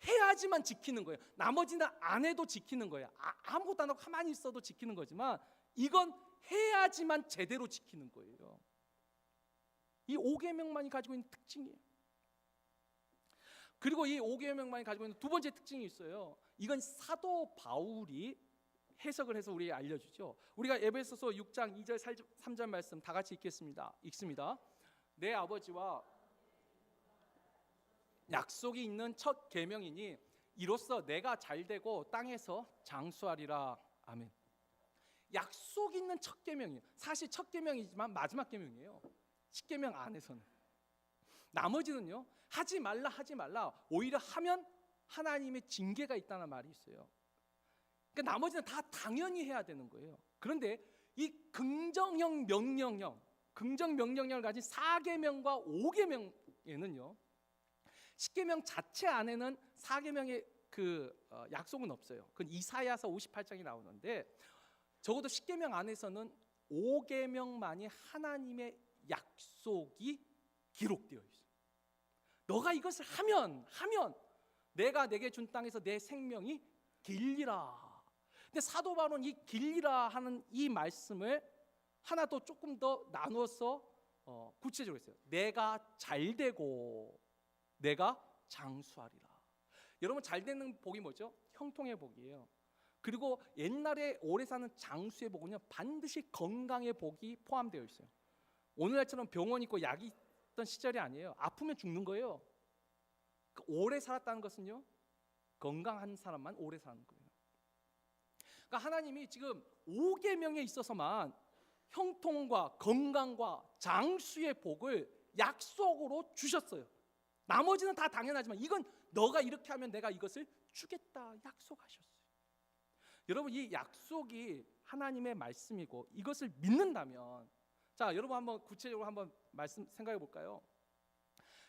해야지만 지키는 거예요. 나머지는 안 해도 지키는 거예요. 아무것도 안 하고 가만히 있어도 지키는 거지만 이건 해야지만 제대로 지키는 거예요. 이 5계명만이 가지고 있는 특징이에요. 그리고 이 5계명만이 가지고 있는 두 번째 특징이 있어요. 이건 사도 바울이 해석을 해서 우리에게 알려주죠. 우리가 에베소서 6장 2절 3절 말씀 다 같이 읽습니다. 내 아버지와 약속이 있는 첫 계명이니 이로써 내가 잘되고 땅에서 장수하리라. 아멘. 약속 있는 첫 계명이에요. 사실 첫 계명이지만 마지막 계명이에요. 10계명 안에서는. 나머지는요, 하지 말라 하지 말라. 오히려 하면 하나님의 징계가 있다는 말이 있어요. 그러니까 나머지는 다 당연히 해야 되는 거예요. 그런데 이 긍정형 명령형, 긍정 명령형을 가진 4계명과 5계명에는요, 10계명 자체 안에는 4계명의 약속은 없어요. 그건 이사야서 58장이 나오는데 적어도 10계명 안에서는 5계명만이 하나님의 약속이 기록되어 있어요. 너가 이것을 하면 내가 내게 준 땅에서 내 생명이 길리라. 근데 사도 바울은 이 길리라 하는 이 말씀을 하나 더 조금 더 나누어서 구체적으로 했어요. 내가 잘되고 내가 장수하리라. 여러분 잘되는 복이 뭐죠? 형통의 복이에요. 그리고 옛날에 오래 사는 장수의 복은요, 반드시 건강의 복이 포함되어 있어요. 오늘날처럼 병원 있고 약이 있던 시절이 아니에요. 아프면 죽는 거예요. 오래 살았다는 것은요, 건강한 사람만 오래 사는 거예요. 그러니까 하나님이 지금 5계명에 있어서만 형통과 건강과 장수의 복을 약속으로 주셨어요. 나머지는 다 당연하지만 이건 너가 이렇게 하면 내가 이것을 주겠다 약속하셨어요. 여러분 이 약속이 하나님의 말씀이고 이것을 믿는다면, 자 여러분 한번 구체적으로 한번 말씀 생각해 볼까요?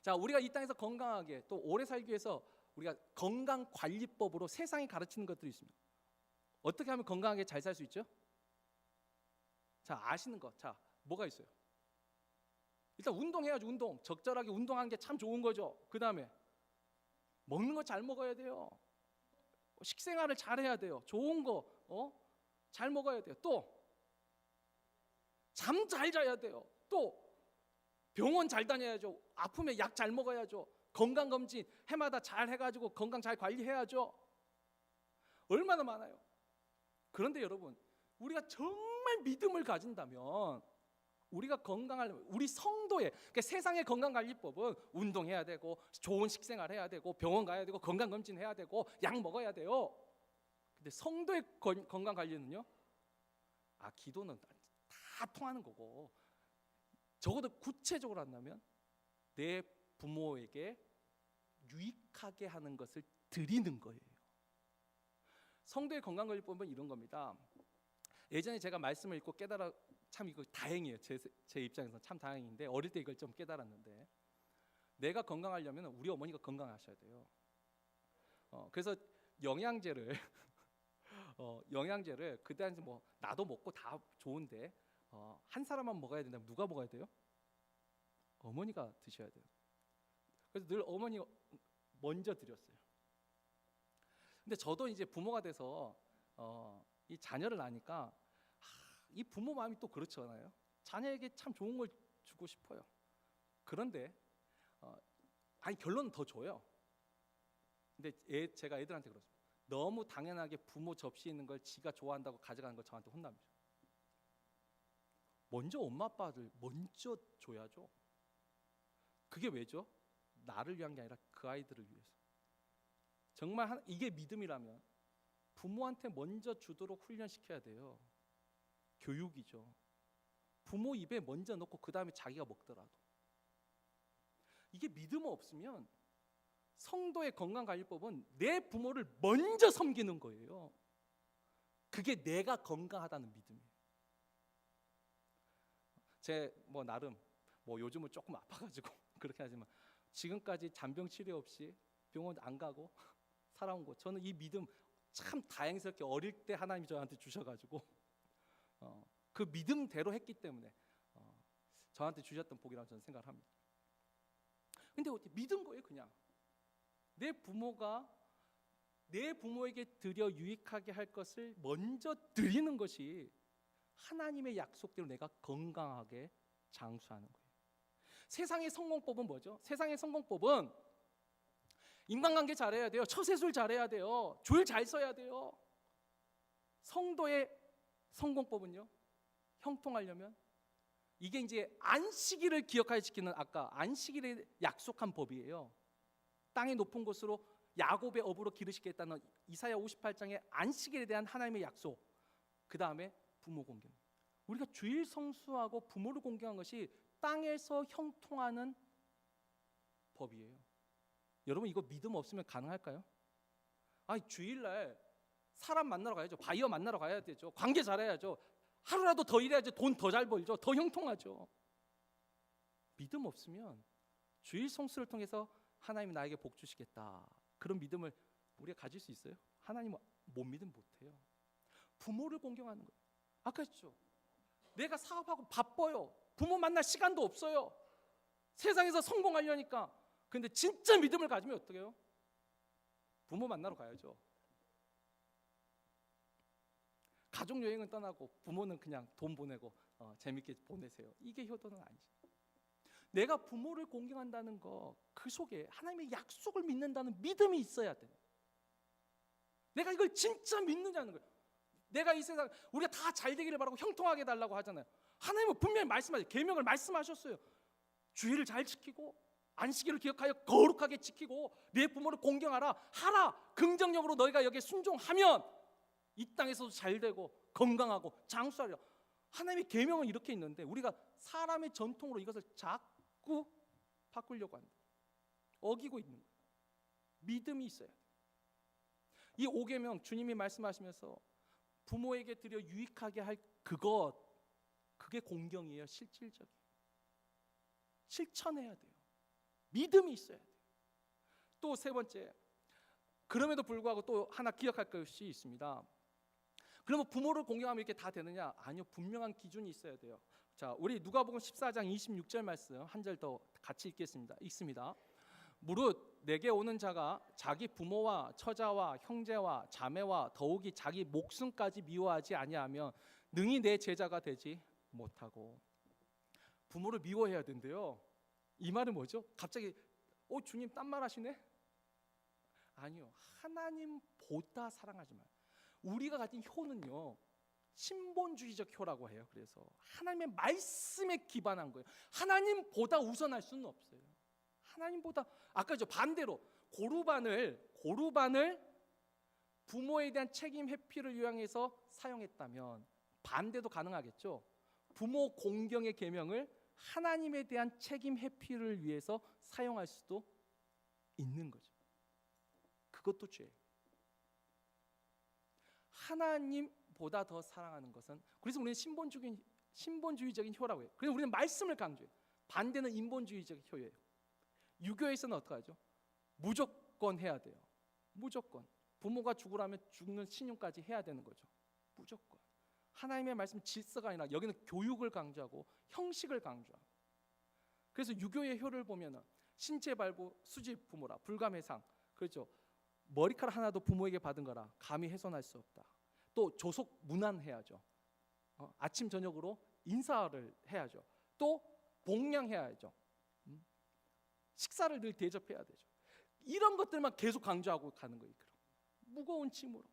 자 우리가 이 땅에서 건강하게 또 오래 살기 위해서 우리가 건강관리법으로 세상이 가르치는 것들이 있습니다. 어떻게 하면 건강하게 잘 살 수 있죠? 자 아시는 것, 자 뭐가 있어요? 일단 운동해야죠. 운동 적절하게 운동하는 게 참 좋은 거죠. 그 다음에 먹는 거 잘 먹어야 돼요. 식생활을 잘 해야 돼요. 좋은 거 잘 먹어야 돼요. 또 잠 잘 자야 돼요. 또 병원 잘 다녀야죠. 아프면 약 잘 먹어야죠. 건강검진 해마다 잘 해가지고 건강 잘 관리해야죠. 얼마나 많아요. 그런데 여러분 우리가 정말 믿음을 가진다면 우리가 건강하려면 우리 성도의 그러니까 세상의 건강관리법은 운동해야 되고 좋은 식생활 해야 되고 병원 가야 되고 건강검진 해야 되고 약 먹어야 돼요. 근데 성도의 건강관리는요, 기도는 다 통하는 거고 적어도 구체적으로 한다면 내 부모에게 유익하게 하는 것을 드리는 거예요. 성도의 건강관리법은 이런 겁니다. 예전에 제가 말씀을 읽고 깨달아 참 이거 다행이에요. 제 입장에서 참 다행인데 어릴 때 이걸 좀 깨달았는데 내가 건강하려면 우리 어머니가 건강하셔야 돼요. 그래서 영양제를 그때 당시 뭐 나도 먹고 다 좋은데 한 사람만 먹어야 된다면 누가 먹어야 돼요? 어머니가 드셔야 돼요. 그래서 늘 어머니 먼저 드렸어요. 근데 저도 이제 부모가 돼서 이 자녀를 낳으니까 이 부모 마음이 또 그렇잖아요. 자녀에게 참 좋은 걸 주고 싶어요. 그런데 결론은 더 줘요. 근데 제가 애들한테 그렇습니다. 너무 당연하게 부모 접시에 있는 걸 지가 좋아한다고 가져가는 걸 저한테 혼납니다. 먼저 엄마 아빠를 먼저 줘야죠. 그게 왜죠? 나를 위한 게 아니라 그 아이들을 위해서. 정말 이게 믿음이라면 부모한테 먼저 주도록 훈련시켜야 돼요. 교육이죠. 부모 입에 먼저 넣고 그 다음에 자기가 먹더라도. 이게 믿음 없으면 성도의 건강관리법은 내 부모를 먼저 섬기는 거예요. 그게 내가 건강하다는 믿음이에요. 제 나름 요즘은 조금 아파가지고 그렇게 하지만 지금까지 잔병 치료 없이 병원 안 가고 살아온 거, 저는 이 믿음 참 다행스럽게 어릴 때 하나님이 저한테 주셔가지고 그 믿음대로 했기 때문에 저한테 주셨던 복이라고 저는 생각을 합니다. 근데 어떻게 믿은 거예요? 그냥 내 부모에게 드려 유익하게 할 것을 먼저 드리는 것이 하나님의 약속대로 내가 건강하게 장수하는 거예요. 세상의 성공법은 뭐죠? 세상의 성공법은 인간관계 잘해야 돼요. 처세술 잘해야 돼요. 줄 잘 써야 돼요. 성도의 성공법은요, 형통하려면 이게 이제 안식일을 기억하여 지키는 아까 안식일에 약속한 법이에요. 땅의 높은 곳으로 야곱의 업으로 기르시겠다는 이사야 58장의 안식일에 대한 하나님의 약속. 그 다음에 부모 공경. 우리가 주일 성수하고 부모를 공경한 것이 땅에서 형통하는 법이에요. 여러분 이거 믿음 없으면 가능할까요? 주일날 사람 만나러 가야죠. 바이어 만나러 가야 되죠. 관계 잘해야죠. 하루라도 더 일해야죠. 돈 더 잘 벌죠. 더 형통하죠. 믿음 없으면 주일 성수를 통해서 하나님이 나에게 복 주시겠다, 그런 믿음을 우리가 가질 수 있어요? 하나님은 못 믿으면 못해요. 부모를 공경하는 거예요. 아까 했죠. 내가 사업하고 바빠요. 부모 만날 시간도 없어요. 세상에서 성공하려니까. 근데 진짜 믿음을 가지면 어떻게 해요? 부모 만나러 가야죠. 가족 여행은 떠나고 부모는 그냥 돈 보내고 재밌게 보내세요. 이게 효도는 아니죠. 내가 부모를 공경한다는 거, 그 속에 하나님의 약속을 믿는다는 믿음이 있어야 돼요. 내가 이걸 진짜 믿느냐는 거예요. 내가 이 세상, 우리가 다 잘 되기를 바라고 형통하게 해달라고 하잖아요. 하나님은 분명히 말씀하셨어요. 계명을 말씀하셨어요. 주의를 잘 지키고 안식일을 기억하여 거룩하게 지키고 내 부모를 공경하라, 하라. 긍정적으로 너희가 여기에 순종하면 이 땅에서도 잘 되고 건강하고 장수하리라. 하나님의 계명은 이렇게 있는데 우리가 사람의 전통으로 이것을 자꾸 바꾸려고 한다. 어기고 있는 거예요. 믿음이 있어야 돼요. 이 5계명 주님이 말씀하시면서 부모에게 드려 유익하게 할 그게 공경이에요. 실질적인. 실천해야 돼요. 믿음이 있어야 돼요. 또 세 번째, 그럼에도 불구하고 또 하나 기억할 것이 있습니다. 그러면 부모를 공경하면 이렇게 다 되느냐? 아니요. 분명한 기준이 있어야 돼요. 자, 우리 누가복음 14장 26절 말씀 한 절 더 같이 읽겠습니다. 읽습니다. 무릇 내게 오는 자가 자기 부모와 처자와 형제와 자매와 더욱이 자기 목숨까지 미워하지 아니하면 능히 내 제자가 되지 못하고. 부모를 미워해야 된대요. 이 말은 뭐죠? 갑자기 주님 딴 말 하시네? 아니요. 하나님보다 사랑하지 마요. 우리가 가진 효는요, 신본주의적 효라고 해요. 그래서 하나님의 말씀에 기반한 거예요. 하나님보다 우선할 수는 없어요. 하나님보다, 아까 반대로 고루반을 부모에 대한 책임 회피를 요양해서 사용했다면 반대도 가능하겠죠. 부모 공경의 계명을 하나님에 대한 책임 회피를 위해서 사용할 수도 있는 거죠. 그것도 죄예요. 하나님보다 더 사랑하는 것은, 그래서 우리는 신본주의적인 효라고 해요. 그래서 우리는 말씀을 강조해요. 반대는 인본주의적 효예요. 유교에서는 어떻게 하죠? 무조건 해야 돼요. 무조건. 부모가 죽으라면 죽는 신용까지 해야 되는 거죠. 무조건. 하나님의 말씀 질서가 아니라 여기는 교육을 강조하고 형식을 강조하고. 그래서 유교의 효를 보면은 신체 발부 수집 부모라 불감해상, 그렇죠. 머리카락 하나도 부모에게 받은 거라 감히 훼손할 수 없다. 또 조속 문안해야죠. 아침 저녁으로 인사를 해야죠. 또 봉양해야죠. 식사를 늘 대접해야 되죠. 이런 것들만 계속 강조하고 가는 거예요. 무거운 짐으로.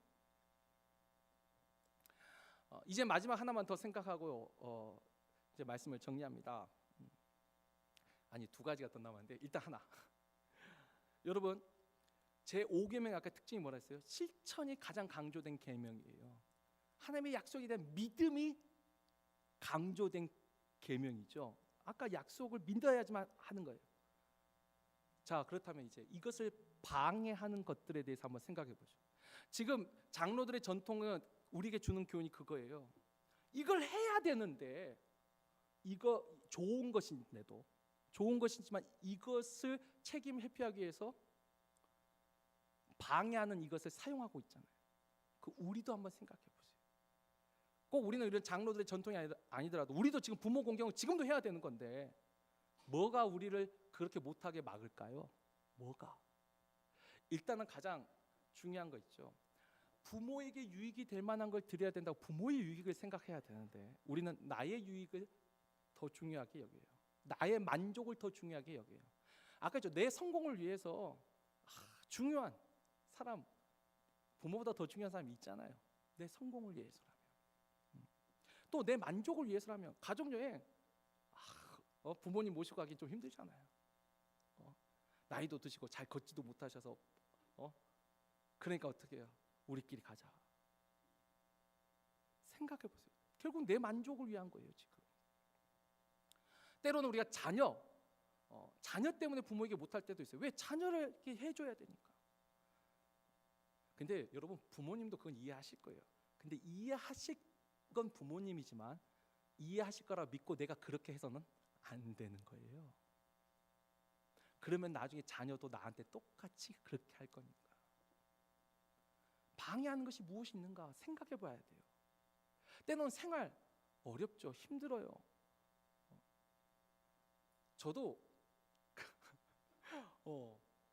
이제 마지막 하나만 더 생각하고 이제 말씀을 정리합니다. 아니, 두 가지가 더 남았는데 일단 하나. 여러분, 제 5계명의 아까 특징이 뭐라 했어요? 실천이 가장 강조된 계명이에요. 하나님의 약속에 대한 믿음이 강조된 계명이죠. 아까 약속을 믿어야지만 하는 거예요. 자, 그렇다면 이제 이것을 방해하는 것들에 대해서 한번 생각해 보죠. 지금 장로들의 전통은 우리에게 주는 교훈이 그거예요. 이걸 해야 되는데, 이거 좋은 것인데도, 좋은 것이지만 이것을 책임 회피하기 위해서 방해하는 이것을 사용하고 있잖아요. 그 우리도 한번 생각해 보세요. 꼭 우리는 이런 장로들의 전통이 아니더라도 우리도 지금 부모 공경을 지금도 해야 되는 건데, 뭐가 우리를 그렇게 못하게 막을까요? 뭐가? 일단은 가장 중요한 거 있죠. 부모에게 유익이 될 만한 걸 드려야 된다고 부모의 유익을 생각해야 되는데, 우리는 나의 유익을 더 중요하게 여겨요. 나의 만족을 더 중요하게 여겨요. 아까 내 성공을 위해서 중요한 사람, 부모보다 더 중요한 사람이 있잖아요. 내 성공을 위해서라면, 또 내 만족을 위해서라면, 가족여행 부모님 모시고 가기 좀 힘들잖아요. 나이도 드시고 잘 걷지도 못하셔서 그러니까 어떻게 해요? 우리끼리 가자. 생각해 보세요. 결국 내 만족을 위한 거예요. 지금 때로는 우리가 자녀 때문에 부모에게 못할 때도 있어요. 왜? 자녀를 이렇게 해줘야 되니까. 근데 여러분, 부모님도 그건 이해하실 거예요. 근데 이해하실 건 부모님이지만 이해하실 거라 믿고 내가 그렇게 해서는 안 되는 거예요. 그러면 나중에 자녀도 나한테 똑같이 그렇게 할 거니까. 방해하는 것이 무엇이 있는가 생각해 봐야 돼요. 때로는 생활 어렵죠. 힘들어요. 저도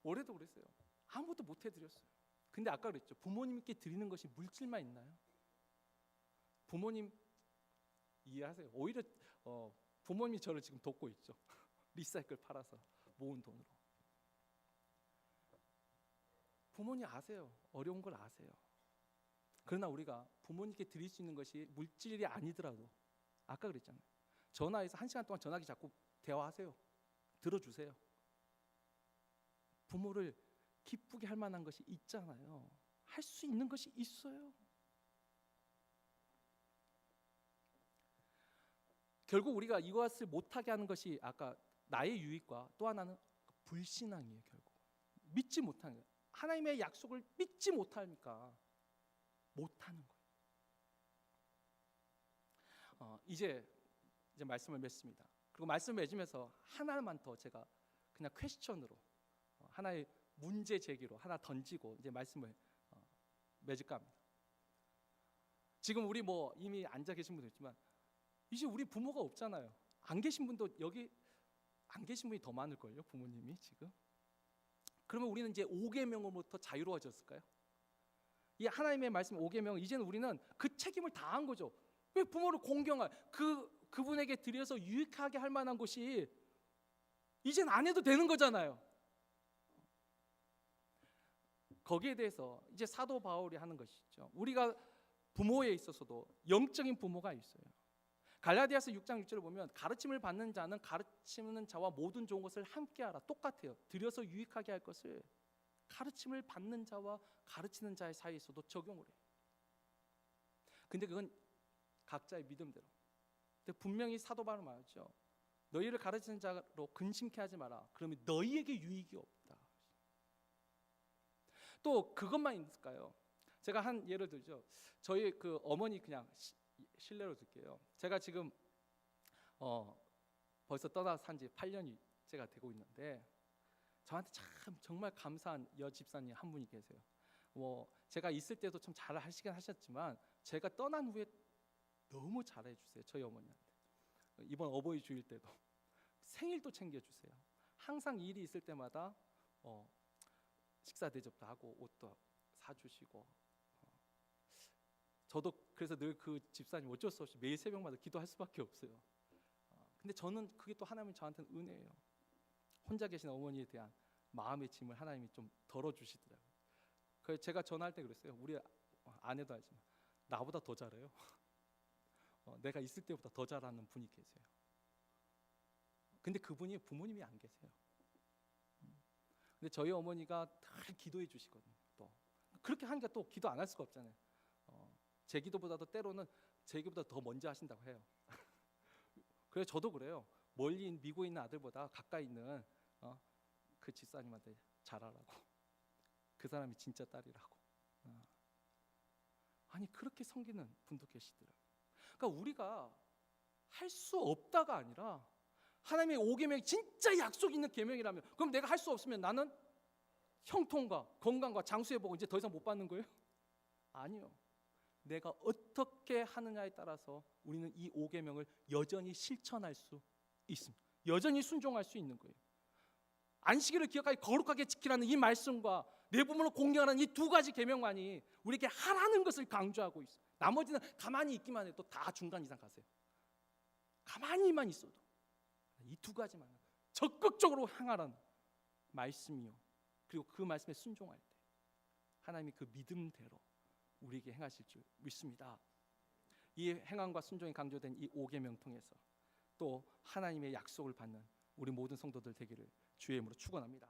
올해도 그랬어요. 아무것도 못 해드렸어요. 근데 아까 그랬죠. 부모님께 드리는 것이 물질만 있나요? 부모님 이해하세요. 오히려 부모님이 저를 지금 돕고 있죠. 리사이클 팔아서 모은 돈으로. 부모님 아세요. 어려운 걸 아세요. 그러나 우리가 부모님께 드릴 수 있는 것이 물질이 아니더라도, 아까 그랬잖아요. 전화해서 1시간 동안 전화기 잡고 대화하세요. 들어주세요. 부모를 기쁘게 할 만한 것이 있잖아요. 할 수 있는 것이 있어요. 결국 우리가 이것을 못하게 하는 것이 아까 나의 유익과 또 하나는 불신앙이에요. 결국 믿지 못하는 거예요. 하나님의 약속을 믿지 못하니까 못하는 거예요. 이제 말씀을 맺습니다. 그리고 말씀을 맺으면서 하나만 더 제가 그냥 퀘스천으로 하나의 문제 제기로 하나 던지고 이제 말씀을 맺을까 합니다. 지금 우리 이미 앉아 계신 분도 있지만 이제 우리 부모가 없잖아요. 안 계신 분도 여기 안 계신 분이 더 많을걸요. 부모님이 지금. 그러면 우리는 이제 5계명으로부터 자유로워졌을까요? 이 하나님의 말씀 5계명, 이제는 우리는 그 책임을 다한 거죠. 왜 부모를 공경할 그분에게 드려서 유익하게 할 만한 것이 이제는 안 해도 되는 거잖아요. 거기에 대해서 이제 사도 바울이 하는 것이죠. 우리가 부모에 있어서도 영적인 부모가 있어요. 갈라디아서 6장 6절을 보면 가르침을 받는 자는 가르치는 자와 모든 좋은 것을 함께하라. 똑같아요. 드려서 유익하게 할 것을 가르침을 받는 자와 가르치는 자의 사이에서도 적용을 해요. 근데 그건 각자의 믿음대로. 근데 분명히 사도 바울은 말하죠. 너희를 가르치는 자로 근심케 하지 마라. 그러면 너희에게 유익이 없다. 또 그것만 있을까요? 제가 한 예를 들죠. 저희 그 어머니 그냥 실례로 들게요. 제가 지금 벌써 떠나서 산지 8년이 제가 되고 있는데 저한테 참 정말 감사한 여집사님 한 분이 계세요. 제가 있을 때도 참 잘 하시긴 하셨지만 제가 떠난 후에 너무 잘해주세요. 저희 어머니한테. 이번 어버이 주일 때도 생일도 챙겨주세요. 항상 일이 있을 때마다 식사 대접도 하고 옷도 사주시고, 저도 그래서 늘 그 집사님 어쩔 수 없이 매일 새벽마다 기도할 수밖에 없어요. 근데 저는 그게 또 하나님이 저한테는 은혜예요. 혼자 계신 어머니에 대한 마음의 짐을 하나님이 좀 덜어주시더라고요. 그래서 제가 전화할 때 그랬어요. 우리 아내도 알지만 나보다 더 잘해요. 내가 있을 때보다 더 잘하는 분이 계세요. 근데 그분이 부모님이 안 계세요. 근데 저희 어머니가 늘 기도해 주시거든요. 또 그렇게 하니까 또 기도 안 할 수가 없잖아요. 제 기도보다도 때로는 제 기도보다 더 먼저 하신다고 해요. 그래서 저도 그래요. 멀리 미국에 있는 아들보다 가까이 있는 그 집사님한테 잘하라고. 그 사람이 진짜 딸이라고. 아니 그렇게 섬기는 분도 계시더라고요. 그러니까 우리가 할 수 없다가 아니라 하나님의 5계명이 진짜 약속 있는 계명이라면, 그럼 내가 할 수 없으면 나는 형통과 건강과 장수의 복을 이제 더 이상 못 받는 거예요? 아니요. 내가 어떻게 하느냐에 따라서 우리는 이 5계명을 여전히 실천할 수 있습니다. 여전히 순종할 수 있는 거예요. 안식일을 기억하게 거룩하게 지키라는 이 말씀과 내 부모를 공경하는 이 두 가지 계명만이 우리에게 하라는 것을 강조하고 있어요. 나머지는 가만히 있기만 해도 다 중간 이상 가세요. 가만히만 있어도 이 두 가지만 적극적으로 향하라는 말씀이요. 그리고 그 말씀에 순종할 때 하나님이 그 믿음대로 우리에게 행하실 줄 믿습니다. 이 행함과 순종이 강조된 이 5계명 통해서 또 하나님의 약속을 받는 우리 모든 성도들 되기를 주의 이름으로 축원합니다.